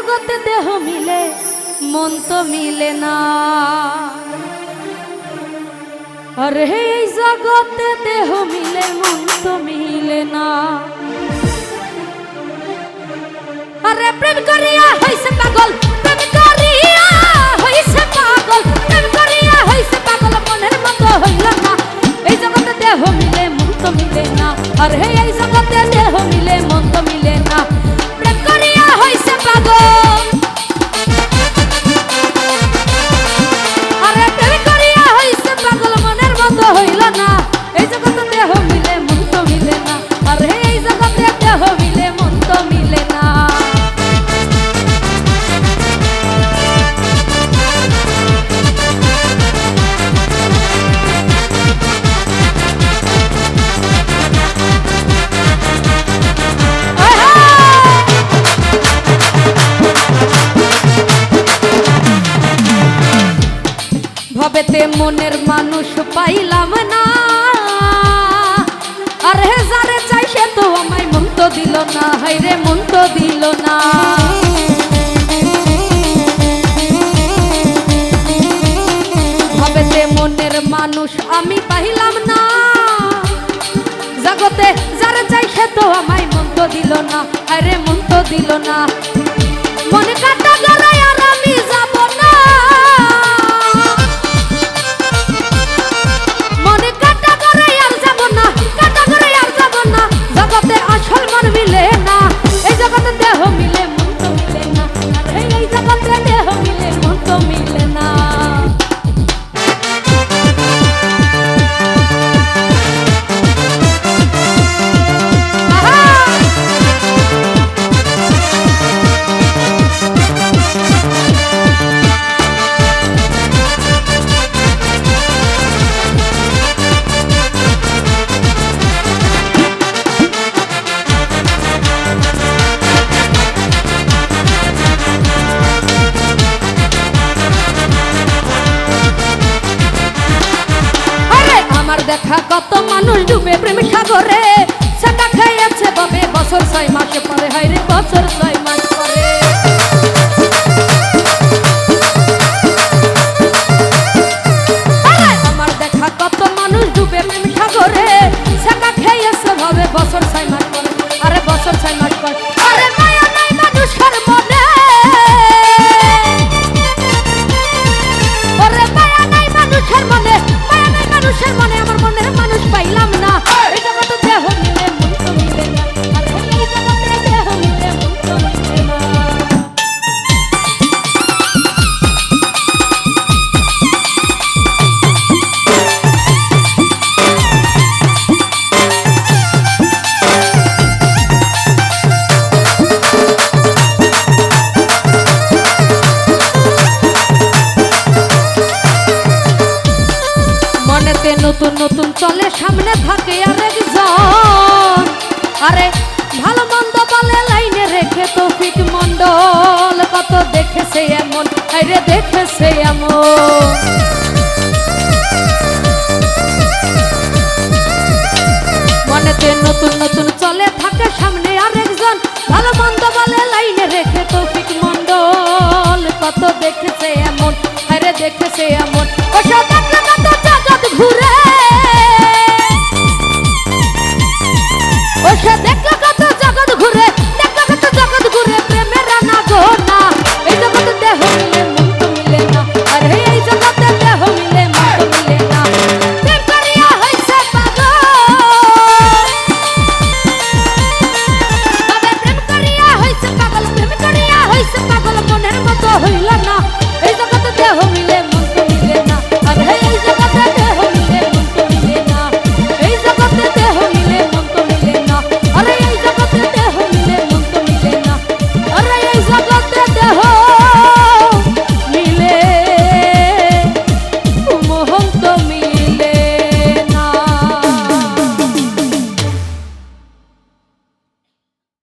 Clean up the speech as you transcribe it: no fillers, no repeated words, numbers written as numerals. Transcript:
জগতে দেহ মিলে মন তো মিলে না। আরে এই জগতে দেহ মিলে মন তো মিলে না। আরে প্রেম করিয়া হইছে পাগল, প্রেম করিয়া হইছে পাগল, প্রেম করিয়া হইছে পাগল, মনের মতো হইল না। এই জগতে দেহ মিলে মন তো মিলে না। আরে এই জগতে দেহ মিলে মন তো মিলে না। প্রেম করিয়া হইছে পাগল, আরে প্রেম করিয়া হইছে পাগল, মনের মতো হইল না। এই জগতে দেহ মিলে মন তো মিলে না। আরে এই জগতে দেহ মিলে মন তো মিলে না। ভবেতে মনের মানুষ পাইলাম না। আরে যারে চাই সে তো আমায় মন তো দিল না। হাইরে মন তো দিল না। ভবেতে মনের মানুষ আমি পাইলাম না। জগতে যারে চাই সে তো আমায় মন তো দিল না। হাইরে মন তো দিল না। মনে কাটা গড়ায় আর আমি যাব না। মনে কাটা গড়ায় আর যাব না, কাটা গড়ায় আর যাব না। জগতে আসল মন মিলে না। এই জগতে দেহ মিলে মন তো মিলে না। এই জগতে দেহ মিলে মন তো মিলে না। দেখা কত মানুষ ডুবে প্রেম সাগরে, সেটা খাইয়াছে বাবে বছর 6 মাস পরে। হাইরে বছর 6 মাস পরে। আমার দেখা কত মানুষ ডুবে প্রেম সাগরে, সেটা খাইয়াছে বাবে বছর 6 মাস পরে। আরে বছর 6 মাস পরে। আরে মায়া নাই মানুষের মনে, ওরে মায়া নাই মানুষের মনে, মায়া নাই মানুষের মনে। আমার মনের মানুষ পাইলাম না। এই জগতে দেহ মিলে মন তো মিলে না। আর এই জগতে দেহ মিলে মন তো মিলে না। মনেতে নতুন নতুন চলে, সামনে থাকে আরেকজন। আরে ভালো মন্দ বলে লাইনে রেখে তৌফিক মন্ডল কত দেখেছে এমন। আরে দেখেছে এমন।